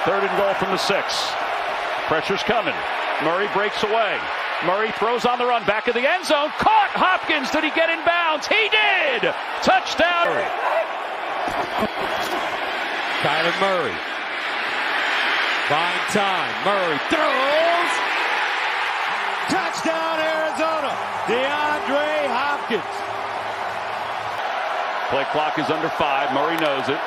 Third and goal from the 6. Pressure's coming. Murray breaks away. Murray throws on the run, back of the end zone. Caught Hopkins. Did he get in bounds? He did! Touchdown! Kyler Murray. Buying time. Murray throws. Touchdown, Arizona. DeAndre Hopkins. Play clock is under 5. Murray knows it.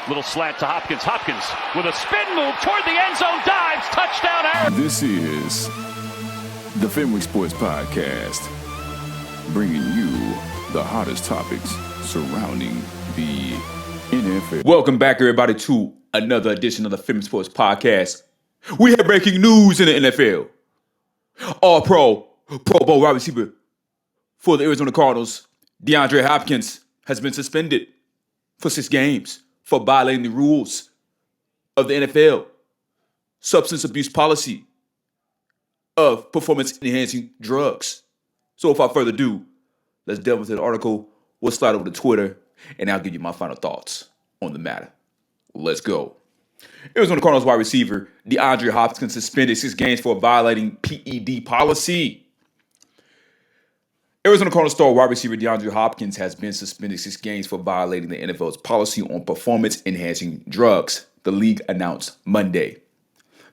Little slant to Hopkins. Hopkins with a spin move toward the end zone. Dives. Touchdown, Arizona. This is the Fenwick Sports Podcast, bringing you the hottest topics surrounding the NFL. Welcome back, everybody, to another edition of the Fenwick Sports Podcast. We have breaking news in the NFL. All-Pro, Pro Bowl wide receiver for the Arizona Cardinals, DeAndre Hopkins, has been suspended for 6 games for violating the rules of the NFL substance abuse policy of performance-enhancing drugs. So without further ado, let's delve into the article. We'll slide over to Twitter, and I'll give you my final thoughts on the matter. Let's go. Arizona Cardinals wide receiver DeAndre Hopkins suspended 6 games for violating PED policy. Arizona Cardinals star wide receiver DeAndre Hopkins has been suspended 6 games for violating the NFL's policy on performance-enhancing drugs, the league announced Monday.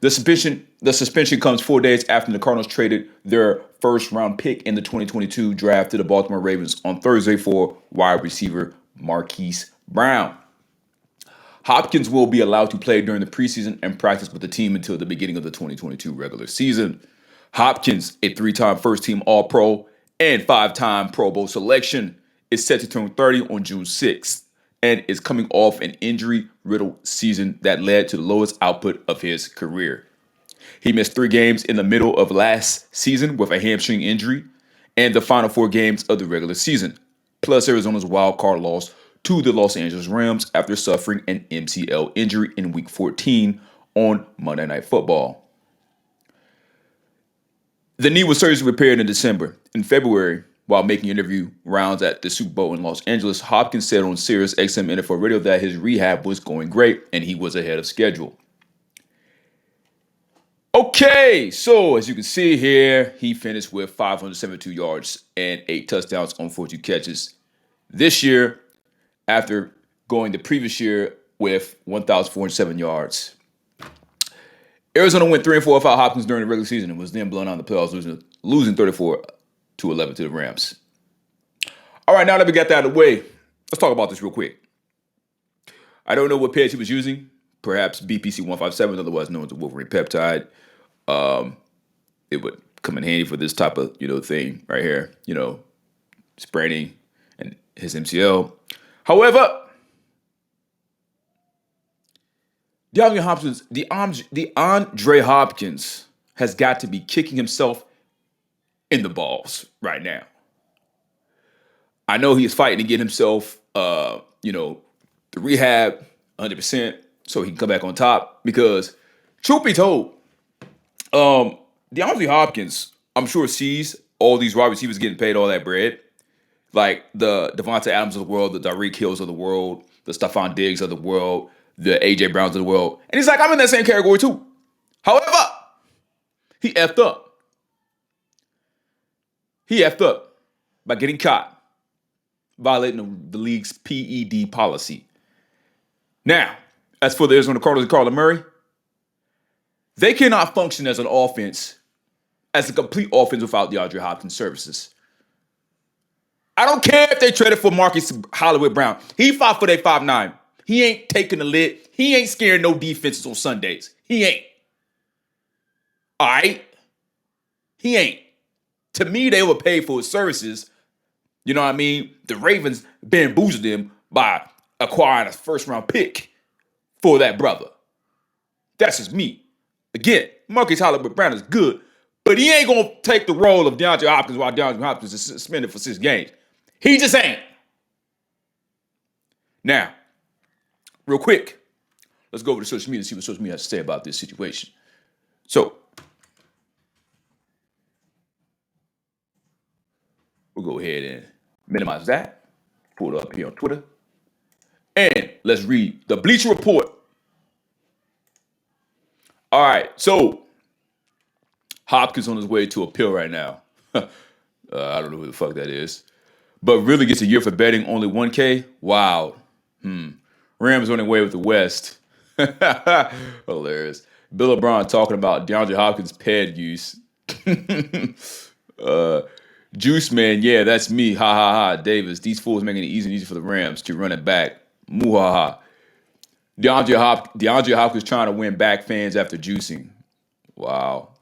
The suspension comes 4 days after the Cardinals traded their first-round pick in the 2022 draft to the Baltimore Ravens on Thursday for wide receiver Marquise Brown. Hopkins will be allowed to play during the preseason and practice with the team until the beginning of the 2022 regular season. Hopkins, a 3-time first-team All-Pro and 5-time Pro Bowl selection, is set to turn 30 on June 6th and is coming off an injury-riddled season that led to the lowest output of his career. He missed 3 games in the middle of last season with a hamstring injury and the final 4 games of the regular season, plus Arizona's wild card loss to the Los Angeles Rams after suffering an MCL injury in Week 14 on Monday Night Football. The knee was surgically repaired in December. In February, while making interview rounds at the Super Bowl in Los Angeles, Hopkins said on Sirius XM NFL Radio that his rehab was going great and he was ahead of schedule. Okay, so as you can see here, he finished with 572 yards and 8 touchdowns on 42 catches this year, after going the previous year with 1,407 yards. Arizona went 3-4 without Hopkins during the regular season and was then blown out in the playoffs, losing 34-11 to the Rams. All right, now that we got that out of the way, let's talk about this real quick. I don't know what page he was using. Perhaps BPC 157, otherwise known as the Wolverine peptide. It would come in handy for this type of thing right here. Spraining and his MCL. However, DeAndre Hopkins has got to be kicking himself in the balls right now. I know he is fighting to get himself, the rehab 100% so he can come back on top because, truth be told, DeAndre Hopkins, I'm sure, sees all these wide receivers getting paid all that bread. Like the Devontae Adams of the world, the Tyreek Hills of the world, the Stephon Diggs of the world, the A.J. Browns of the world. And he's like, I'm in that same category too. However, he effed up. He effed up by getting caught violating the league's PED policy. Now, as for the Arizona Cardinals and Kyler Murray, they cannot function as an offense, as a complete offense without DeAndre Hopkins' services. I don't care if they traded for Marcus Hollywood Brown. He 5'8", 5'9". He ain't taking the lid. He ain't scaring no defenses on Sundays. He ain't. All right? He ain't. To me, they were paid for his services. You know what I mean? The Ravens bamboozled him by acquiring a first-round pick for that brother. That's just me. Again, Marcus Hollywood Brown is good, but he ain't going to take the role of DeAndre Hopkins while DeAndre Hopkins is suspended for 6 games. He just ain't. Now, real quick, let's go over to social media and see what social media has to say about this situation. So, we'll go ahead and minimize that. Pull it up here on Twitter. And let's read the Bleacher Report All right, so Hopkins on his way to a pill right now. I don't know who the fuck that is. But really gets a year for betting, only 1K? Wow. Rams on their way with the West. Hilarious. Bill O'Brien talking about DeAndre Hopkins' pad use. Juice Man, yeah, that's me. Ha ha ha. Davis, these fools making it easy and easy for the Rams to run it back. Muhaha. DeAndre Hopkins trying to win back fans after juicing. Wow.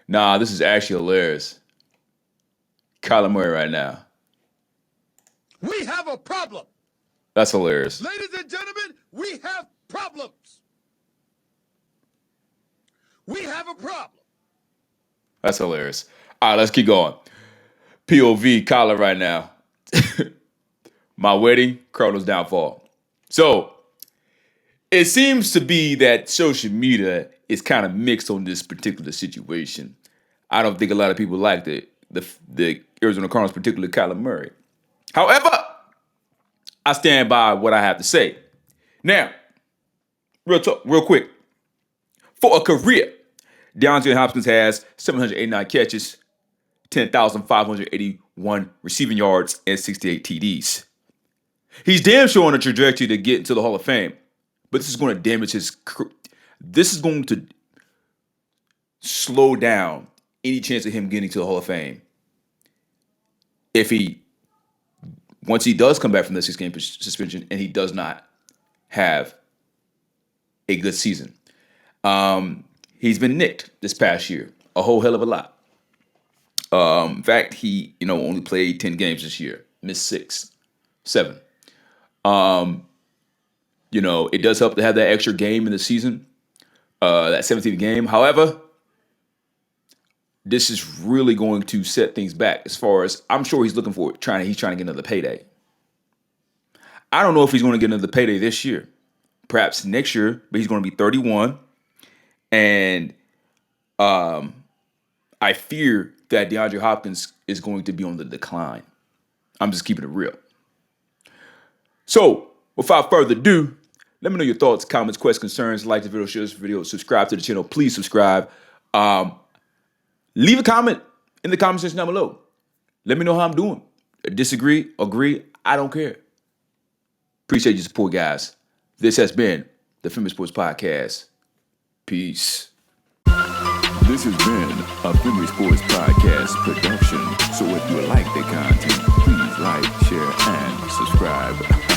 Nah, this is actually hilarious. Kyler Murray right now. We have a problem. That's hilarious. Ladies and gentlemen, we have problems. We have a problem. That's hilarious. All right, let's keep going. POV, Kyler right now. My wedding, Cardinals downfall. So, it seems to be that social media is kind of mixed on this particular situation. I don't think a lot of people like the Arizona Cardinals, particularly Kyler Murray. However, I stand by what I have to say. Now, real quick. For a career, DeAndre Hopkins has 789 catches, 10,581 receiving yards, and 68 TDs. He's damn sure on a trajectory to get into the Hall of Fame, but this is going to damage his career. This is going to slow down any chance of him getting to the Hall of Fame. Once he does come back from the 6-game suspension and he does not have a good season. He's been nicked this past year, a whole hell of a lot. In fact, he only played 10 games this year, missed 7. It does help to have that extra game in the season, that 17th game. However, this is really going to set things back as far as I'm sure he's looking for it. He's trying to get another payday. I don't know if he's going to get another payday this year, perhaps next year, but he's going to be 31. And I fear that DeAndre Hopkins is going to be on the decline. I'm just keeping it real. So, without further ado, let me know your thoughts, comments, questions, concerns. Like the video, share this video, subscribe to the channel. Please subscribe. Leave a comment in the comment section down below. Let me know how I'm doing. Disagree, agree, I don't care. Appreciate your support, guys. This has been the Fenwick Sports Podcast. Peace. This has been a Fenwick Sports Podcast production. So if you like the content, please like, share, and subscribe.